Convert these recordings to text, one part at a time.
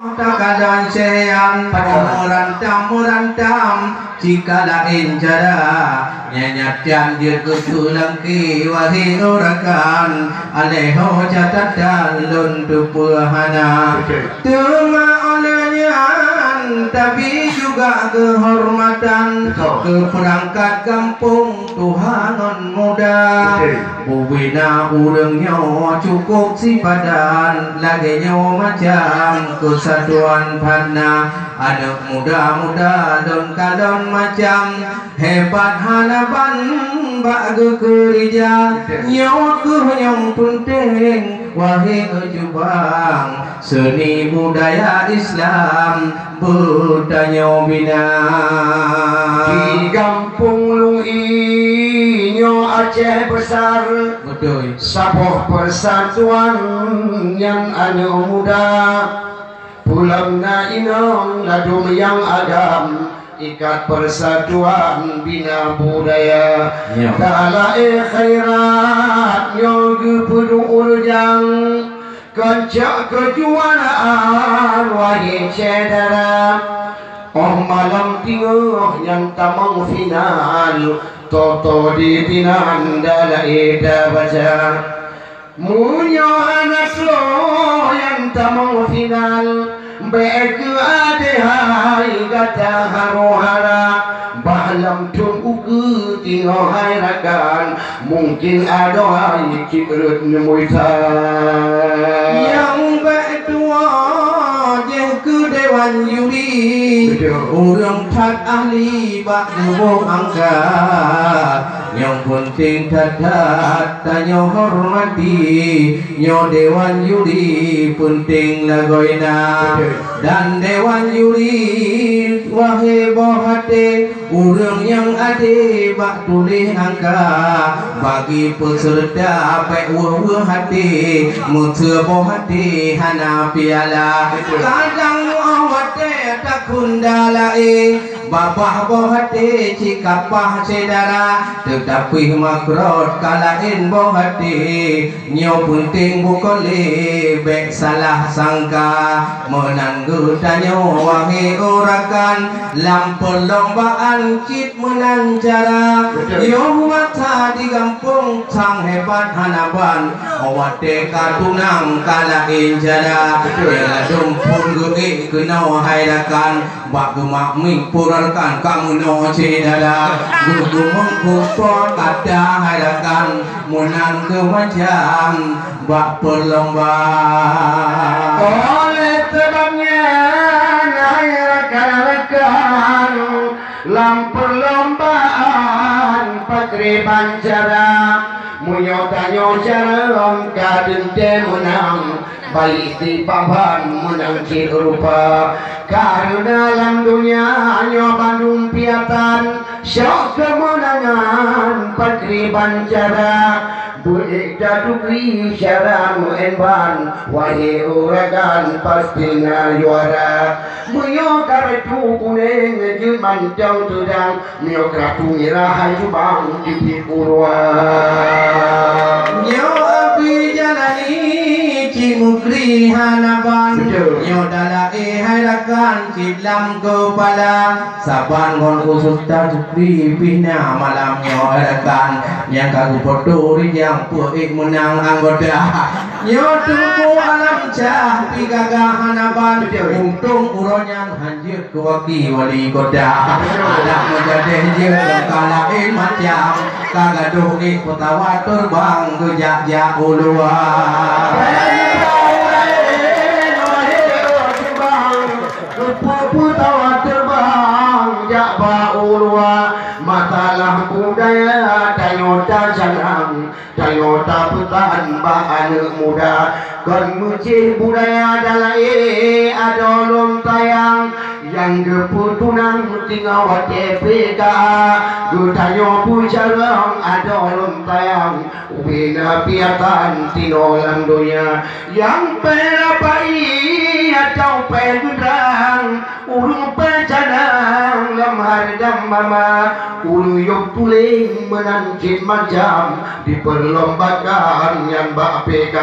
Takkan seyan murantam jika lain cara nyanyian dia ketulangki wahai orakan aleho catatan luntu puhana tuma onanyan tapi juga kehormatan ke perangkat kampung Tuhanon muda bubina urangnya cukup si badan lagi nyawa macam kesatuan panah anak muda-muda don kalon macam hebat hanapan bagu kerja nyawa kenyong penting wahai kejubang seni budaya Islam bertanya bina di kampung Lui nyo Aceh besar betul saboh persatuan yang anak muda pulang na inong ladum yang agam ikat persatuan bina budaya kala khairat nyogu pudu urjang kancak kejuaraan wahai cedera malam tinggal yang tamang final toto di tinan dalai baca munyo anak lo yang tamang final baik ade hai kata harohara balam tun ugu tinggal hai rakan mungkin ada hai kikrut nemuita yang baik tua je ke dewan juri orang tak ahli bak nubung angka yang penting tatat tanya hormati nyo dewan juri penting lagoina dan dewan juri wahai bohate orang yang ade bak tulis angka bagi peserta baik wah hati mutua bohate hana piala kadang awate takundalai babah bohate cikapah cedara tetapi makrot kalain bohate nyo penting bukole bek salah sangka menanggu tanyo wahai orakan lam perlombaan cit menang cara yo mata di kampung sang hebat hanaban awate katunang kalain jara ya dumpun gede kena hairakan bak gemak ming puralkan kamu no cedara gugu mengkupot kata hairakan menang ke macam bak perlombaan oleh terbangnya hairakan lam perlombaan patri bancara munyo tanyo jalan kadin menang balik di papan menang rupa karena dalam dunia hanya Bandung piatan syok kemenangan patri bancara buik jadukri syaramu enban wahai uragan pastinya juara munyo kartu kuning jeman jauh tudang munyo kartu mirah jubang di purwa nyo api jalani cimukri hanaban nyo dalai hairakan cilam kepala saban kon khusus tajukri pihna malam nyo hairakan yang kagu poturi yang puik menang anggota nyo tunggu alam cah pigaga hanaban untung uronyan hanjir kewaki wali kota ada menjadi je kalain macam kagaduh kota terbang gejak-jak uluan putawa terbang jakba ulwa matalah budaya tayota janang tayota putan anak muda kon muci budaya dalai adolom tayang yang geputunang tinggal WTPK gutayo pujarang adolom tayang ubina piatan tinolang dunia yang perapai atau pegundrang urung pecanang lemah kardam mama uluyuk tuling menancit macam diperlombakan yang bak PK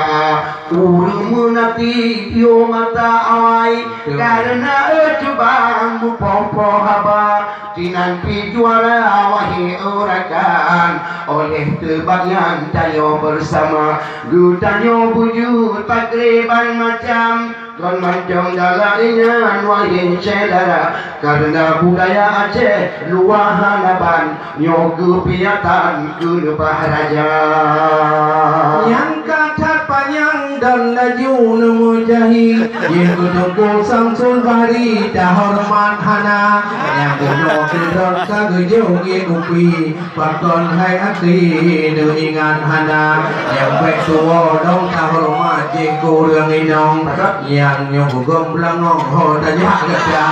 ulu menati yo mata awai karena cubaan popo haba dinanti juara wahi urakan oleh tebangan tayo bersama gutanyo buju takriban macam kon mancong dalainya wahin saudara karena budaya Aceh luahan laban nyogu piatan kulupah raja yang kata panjang dan laju nemu jahi yang kudukung Samsul Bahri dah hormat hana yang kuno kedon kagejung ye kupi pakon hai akri dengan hana yang baik tua dong dah hormat je kurang inong yang nyong gomlang ho tanya gada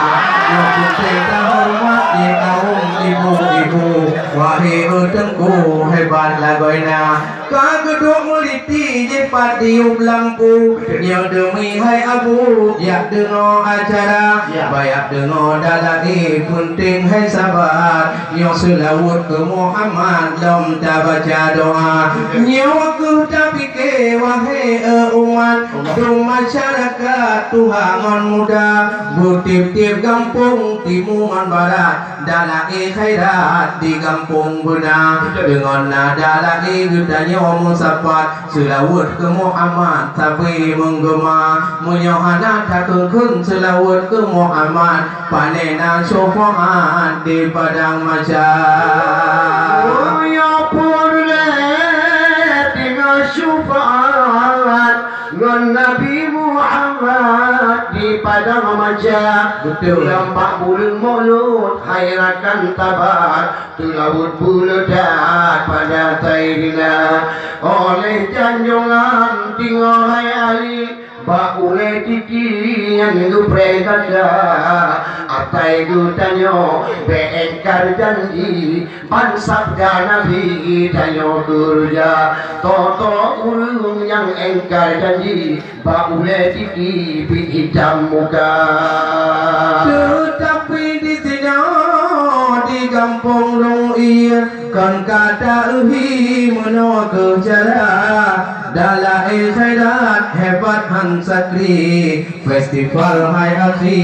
nyong putih dah hormat ye kaum ibu-ibu wahai utengku hebat lagoina kagedok meliti je patiup lampu yang demi hai abu yak dengar acara bayak dengar dalai penting hai sabar yang selawat ke Muhammad dom tak baca doa nyawa ku tak fikir wahai umat tu masyarakat Tuhan muda bertip-tip kampung timungan barat dalai khairat di kampung benar dengan nada lagi gudanya musafat selawat ke Muhammad tapi menggema menyohana tak kekun selawat ke Muhammad panena syafaat di padang mahsyar oh ya purle dengan syafaat dengan Nabi Muhammad di padang mahsyar betul yang 40 mulut hairakan tabat tulawut buledat pada tairina oleh janjongan tinggal hai ali bak ule titi yang itu prekada atai gutanyo beengkar janji ban sabda nabi tanyo kerja toto ulung yang engkar janji bak ule titi bin hitam muka tetapi di sini di kampung Ru'ir kan kata uhi menua kecara dalai khairat hebat hansakri festival hai akhi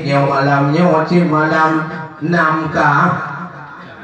nyaw malam nyaw cip malam namkah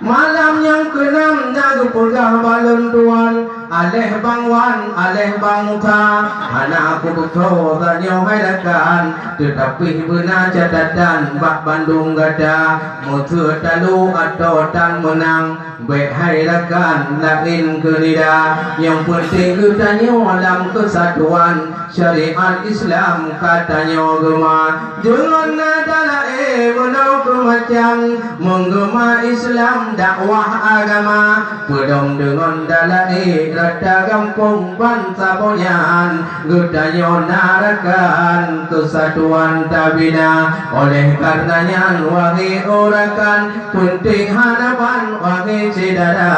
malam yang keenam naga purgah balon tuan aleh bangwan aleh bangka anak aku betul tanya haidakan tetapi benar catatan bak Bandung gada mutu talu atau tan menang baik haidakan lain kelida yang penting katanya dalam kesatuan syariat Islam katanya gema dengan nada lain menau macam menggema Islam dakwah agama pedom dengan dalai rada kampung bangsa bonyan gedanyo narakan kesatuan tabina oleh karenanya wahai orakan penting hadapan wahai saudara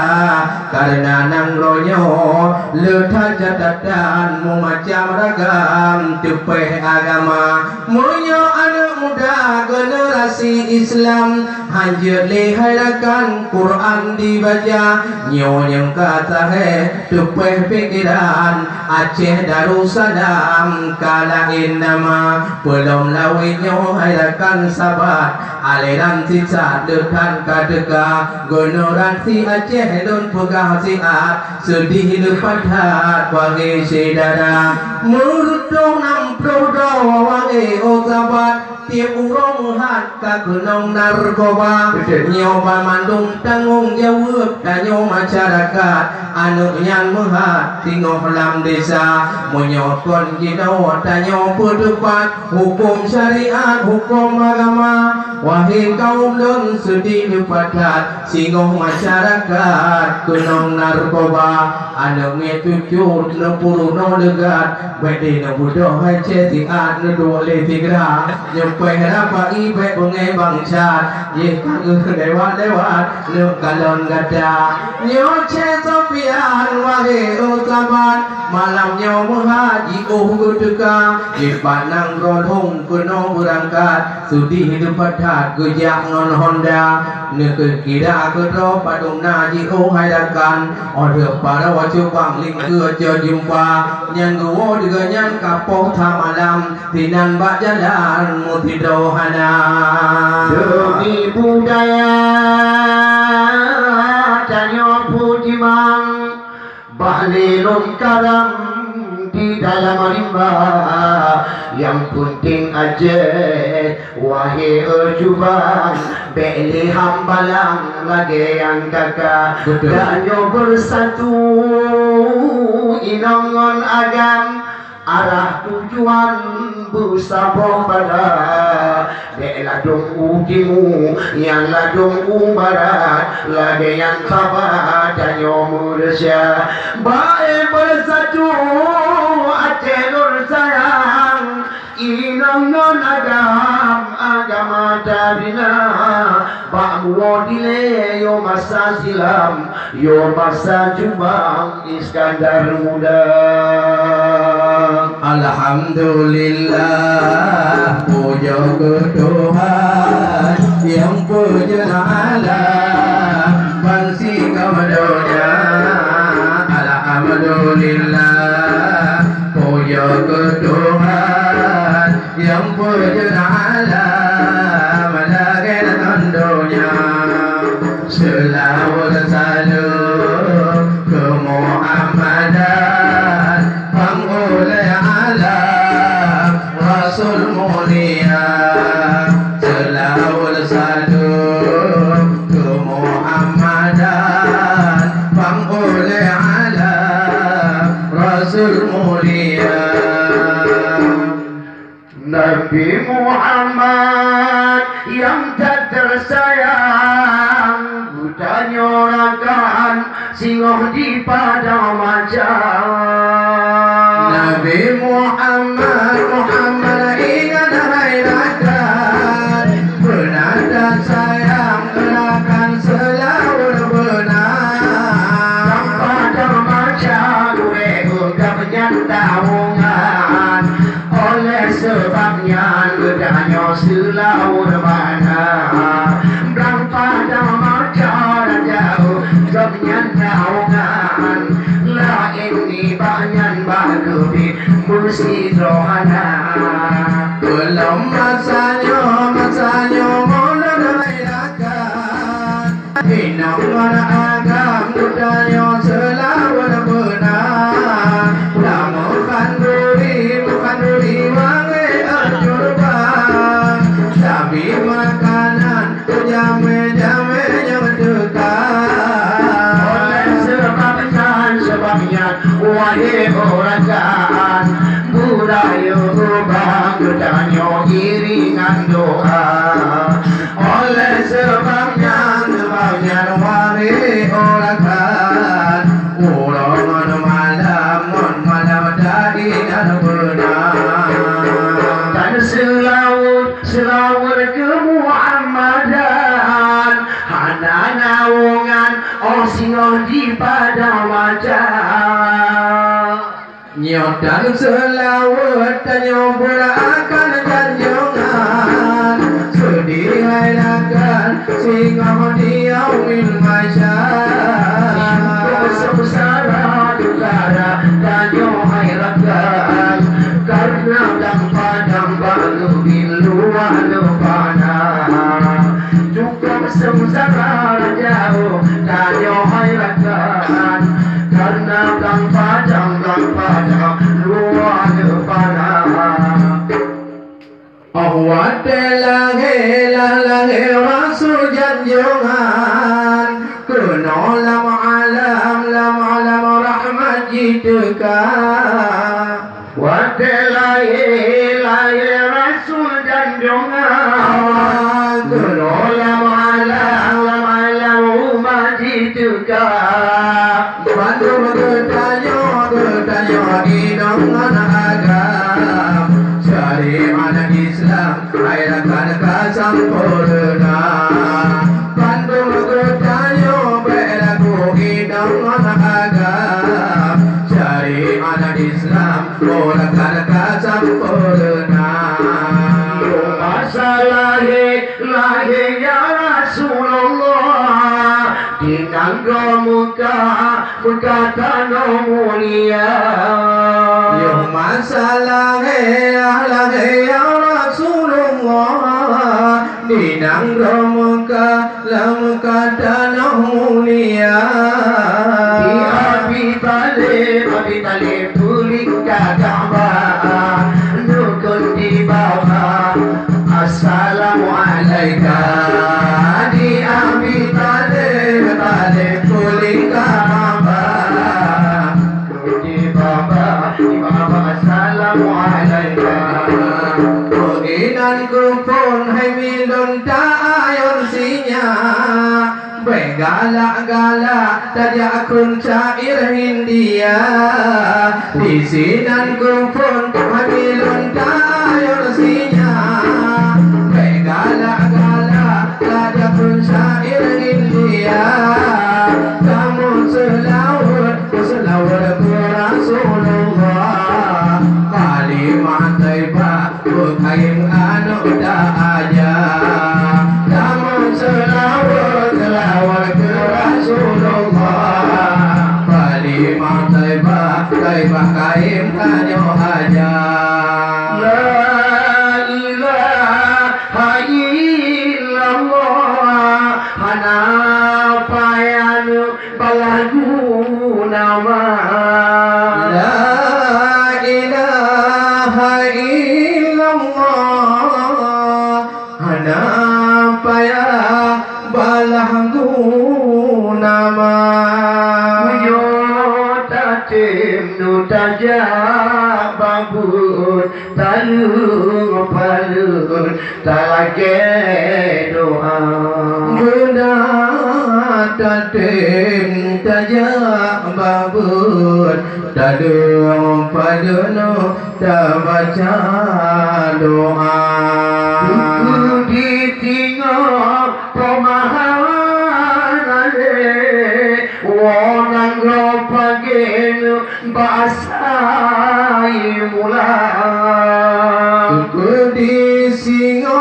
karena nang ronyo letak catatan macam ragam tepeh agama munyo anak muda generasi Islam hanya leharakan Quran dibaca nyo yang kata tepeh pikiran Aceh Darussalam kalain nama belum lawinyo harakan sabat aliran sisa dekan kadeka generasi Aceh don pegah siat sedih lepat hat wahai saudara murdo nam prodo wahai sahabat tiap urang hat ka gunung narkoba nyoba mandung tanggung jawab danyo masyarakat anu yang mehat tinggal dalam desa menyokon kita danyo berdebat hukum syariat hukum agama wahai kaum don sedih lepat singoh masyarakat gunung narkoba anu ngetuju 60 no degat bedi no budoh Aceh tiat no dole tigra nyampai harapan ibe bungai bangsa ye lewat no kalon gada nyoce sopian wahai usaban malamnya menghaji guduka di panang rodong kuno berangkat sudi hidup padat gejak non Honda Nekut kira kedua padung naji hai dakan Order pada wajib bang ling ke jumpa Nyan guwo juga nyan kapok malam Tinan bak jalan mutidohana Demi budaya Tanyo pujimang Bahlilun karam di dalam rimba Yang penting aja wahai ujubang Beli hambalang lagi yang kakak Dan yo bersatu inangon agam Arah tujuan bersabong pada Dek ladung ujimu Yang ladung barat Lagi yang sabar dan yo murasya Baik bersatu Aceh nur sayang Inangon agama tabina Pak muadile yo masa silam Yo masa jumbang Iskandar muda Alhamdulillah puja ke Tuhan yang puja Allah bangsi kemudiannya Alhamdulillah puja ke Tuhan yang puja Allah malakan tandunya selawat salam ke Muhammadan pangulai Rasul mulia selawat salam ke Muhammadan pangoleh ala Rasul mulia Nabi Muhammad yang tak tersayang Buta nyorakan singoh di padang macam Nabi Muhammad ingat hayratkan benar dan sayang gerakan selawat benar padang macam gue buka penyantahungan oleh sebabnya gedanya selawat benar berang padang macam jauh kepenyantahungan lah ini banyak bagubi mesti rohana belum masanya mudah merayakan inangan agam budaya selawat benar bukan duri wangi ajurban tapi makanan jame yang dekat sebabnya wahai orakan budaya bangdanya iringan doa oleh sebabnya wahai orakan ulangan malam dari dan benar dan selawat ke Muhammadan hana naungan singoh di padang macam nyodan selawat dan nyobor akan janjungan sedih hayrakan singoh di yaumil masyar sebesar dukara dan yo hayrakan karena dan padang balu biluan lupana cukup sebesar jauh dan yo hayrakan karena dan padang luar lupana awat langit rasul janjungan kena lam alam rahmat jitukan Wadai Rasul janjungan kena lam alam umat jituka bantu bertanya inangan agam syariat Islam hayrakan kasampurna bantu bertanya berlaku inangan agam syariat Islam hayrakan kasampurna masalah lahir ya Rasul Rasulullah dinanggo muka tanah mulia Yo masalah ya Rasulullah Dinang muka tanah mulia Di Abi Talib tulik Ka'bah nukun di bawah Assalamualaikum Di Abi Talib tulik Ka'bah di bawah Assalamualaikum Penginan kupon hai milon tayon sinya Galak-galak tajak kun cair Hindia Di sinan kupon hai milon tayon sinya Galak-galak tajak kun cair Hindia Kamu selawat ke Rasulullah Kalimat Taibah bukain anak aja Kamu selawat ke Rasulullah Kalimat Taibah kain anak aja La ilaha illallah Hanapayan balagu nama Tajak babut talung palun talake doa Bunda tatim tajak babut talung palun baca doa Buku ditinggal pemahaman Wonang lo pagin basai mulang Tuku di singo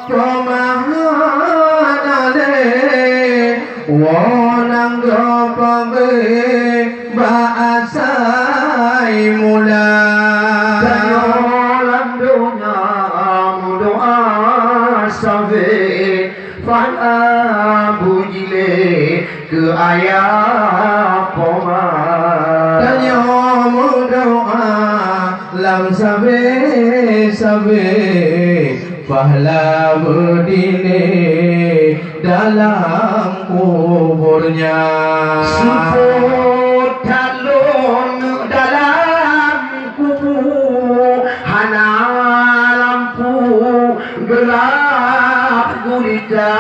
pemahanane Wonang gopambe basai mulang Dalam dunia doa sampai Fana bujile ke ayah poma Tanya doa lam sabe pahala berdine dalam kuburnya Siput talun dalam kubur Hana lampu gelap gulita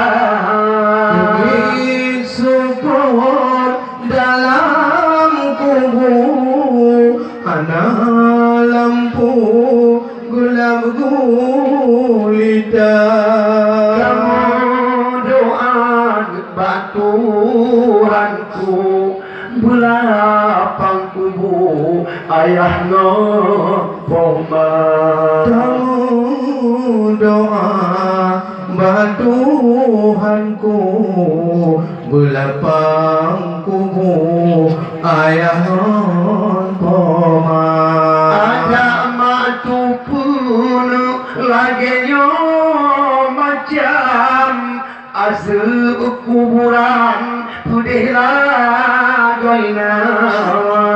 Siput dalam kubur Hana lampu gelap gulita Kamu doa baturanku belapang kubur ayah no poma Kamu doa Tuhanku belapang kubur ayah non poma ada matu pun laginya macam asal kuburan putih lagoina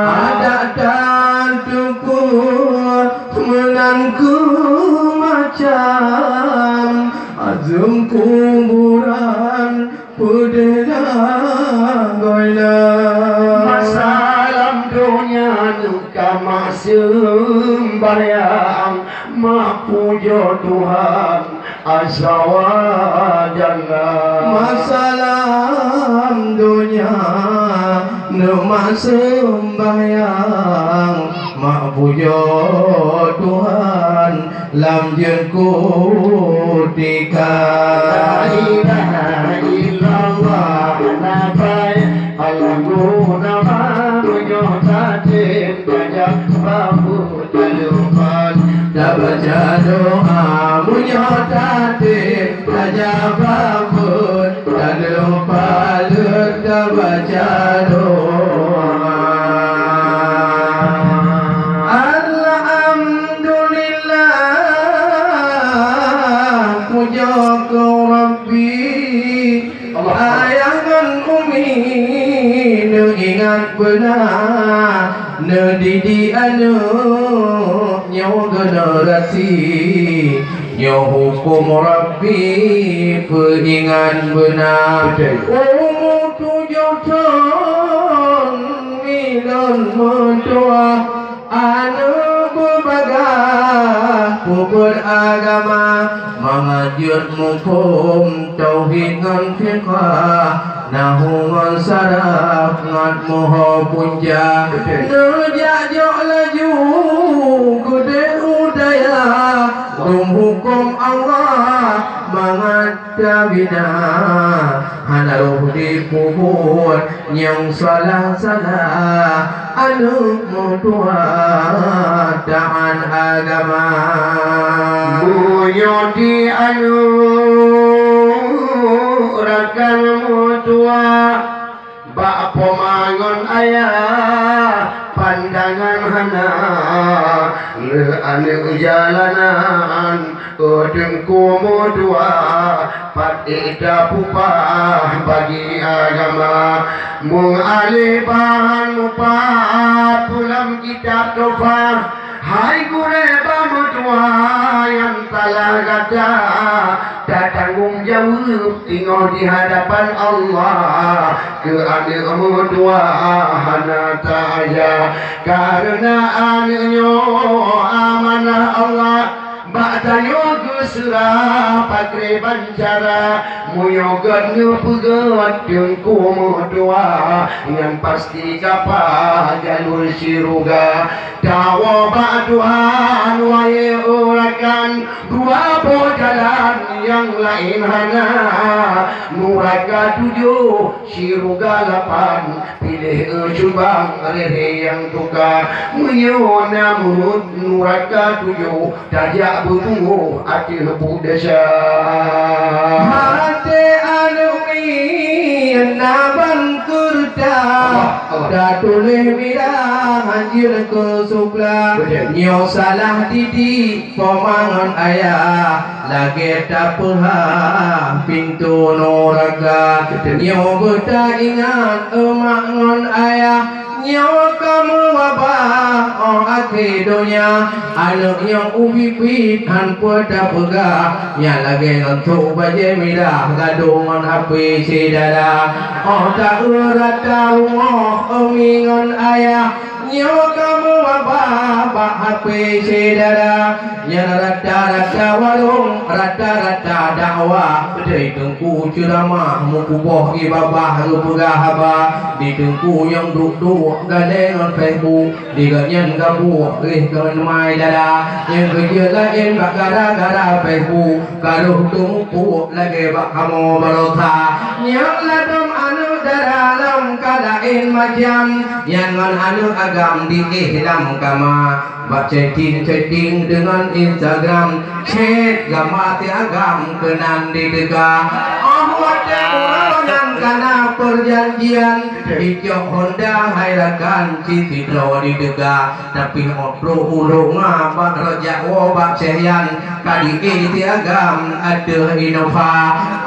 ada tantuku menanku macam azum kuburan putih lagoina masalam dunia nuka sembahyang mapuja Tuhan aswa jalla masalam dunia nama sembahyang mak puja Tuhan lam jenku tika la ilaha illallah nabai alaguna mapuja tatim kajak babu taluman baca doa munyotatim tajababun ingat benar Nedidi anu nyo generasi nyo hukum Rabbi peringat benar umur 7 tahun milon mentua anu berbagai pukul agama mengajut mukum tauhid ngan fiqah nahu ngan saraf ngan moho punja nerjak jok laju gede udaya hukum Allah mengada bina hanaruh di kubur yang salah-salah anu mutua daan agama Buyodi anu rakan mutua bak pemangon ayah pandangan hana le anu jalanan dengku mutua patida pupah bagi agama mengalih bahan mupat pulang kitab tofah hai gure bamutua yang telah gada tak tanggung jawab tinggal di hadapan Allah ke anu dua hana ta'aya karena anunya amanah Allah Ba'dayo gusra pakre bancara Muyogan ngepegat dengku mutua Yang pasti kapah jalur siruga Dawa ba'duhan waye urakan Dua jalan yang lain hana Muraga 7 siruga 8 Pilih cubang rere yang tukar Muyona murut muraga 7 Dajak bertunggu hati lebuk desa hati alumi naban kurta dah tulis bilang anjir ke sukla nyo salah didik pemangon ayah lagi tak paham pintu noraga nyo berta ingat emak ngon ayah nyawa kamu wabah oh akhir dunia anak yang ubipit han pada pegah yang lagi ngantuk baje midah gadungan api sedara oh tak urat tahu oh mingon ayah nyawa kamu wabah bak api sedara yang rata-rata warung rata-rata dakwah di tengku ceramah mukuboh ibabah rupegah habah di tengku yang duduk galengan Facebook di ganyan gabuh dengan mai dada yang kerja lain bak gara-gara Facebook kalau tumpu lagi bak kamu barota yang ladam anu dalam kadain macam yang anu agam di dalam kama bak chatting dengan Instagram chat gamati agam kenan di dega karena perjanjian di jok Honda hairakan citi lo di dega tapi otro ulo ngabak rojak wabak sehyan kadi iti agam ada inova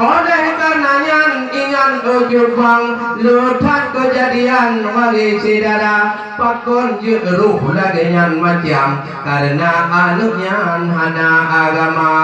oleh karenanya ingat ujubang lutat kejadian wali sidara pakon ruh lagi nyan macam karena anaknya hana agama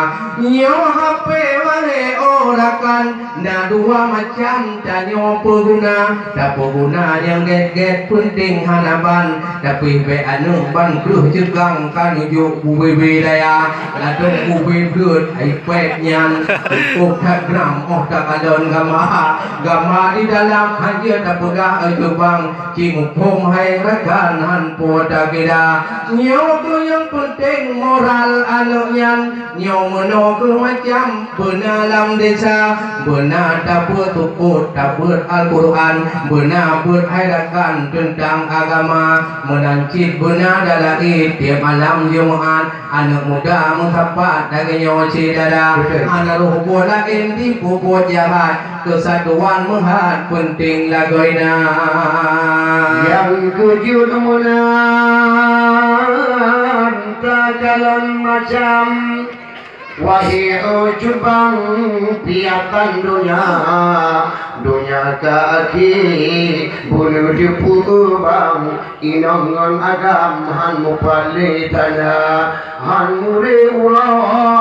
nyo HP wale orakan na dua macam tanyo pengguna tak pengguna yang get penting hanaban tapi be anu ban kruh cegang kan ujuk UBB daya ladong UBB belut ai pet nyan kok tak gram oh tak adon gama di dalam hanya tak pegah bang cimupom hai rekan han poda keda nyo tu yang penting moral anaknya nyo meno ke macam benalam desa benar tak bertukut tak ber Al-Quran benar berhairakan tentang agama menancit benar dalam tiap malam Jumaat anak muda menghapat dari nyawa cidara anak roh bola inti puput jahat kesatuan menhat penting lagoina yang kejut munan tak jalan macam wahai ujubang piatan dunia kaki bunuh dipu bang inongon agam han mupalitana han muri ulo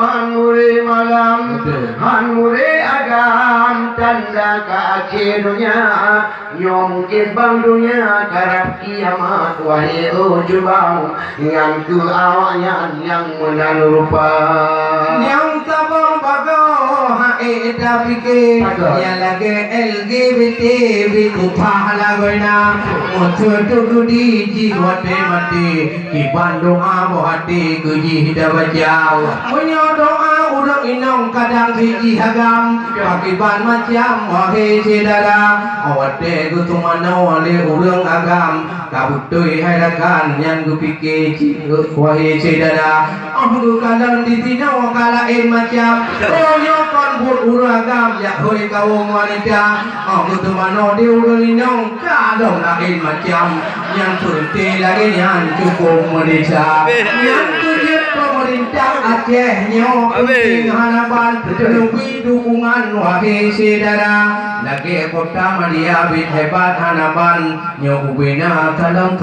han muri malam han muri agam tanda kaki dunia nyongkin bang dunia karab kiamat wahai ujubang yang tu awaknya yang menalurupa yang tabang bago hae dapike ya lage LGBT bitu pahala goina motu gudi jiwate mati ki Bandung abo hati kuji hidabajau punyo doa urang inong kadang biji hagam pakiban macam wahai saudara awate gutumana wale urang agam kabutoi harakan yang gupike wahai saudara aku kadang di dina kalain macam koyo kon bur uragam ya hoi kaum wanita aku temano di urang inong kadang lain macam yang turti lagi yang cukup Malaysia yang tujuh pemerintah Aceh nyo penting harapan lebih dukungan wahai saudara lagi kota Madia bit hebat harapan nyo ubina talon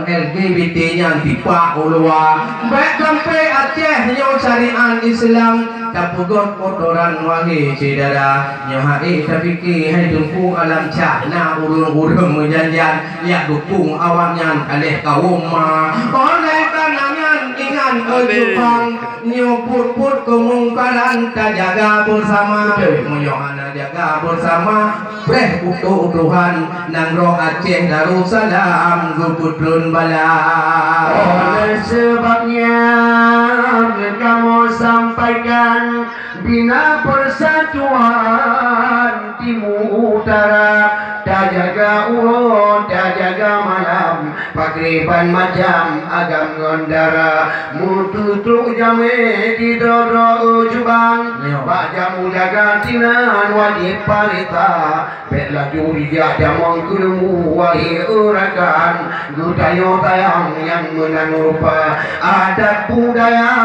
LGBT yang tipa ulua baik sampai Aceh nyo syariat Islam tapugot kotoran wahai saudara nyo hai tapiki hai tungku alam cahna urung menjanjian ya dukung awaknya kalih kaum oleh kanangan ingan ujubang nyo put kemungkaran ta jaga bersama moyohana jaga bersama preh utuh-utuhan nang roh Aceh Darussalam guputrun bala oleh sebabnya kamu sampaikan bina persatuan timur utara dah jaga ulun dah jaga malam pakriban macam agam ngondara mutu truk jame di dodo ujubang pak jamu jaga tinan wajib parita bet laju bijak jamong kulemu wahai urakan gudayo tayang yang menanupa adat budaya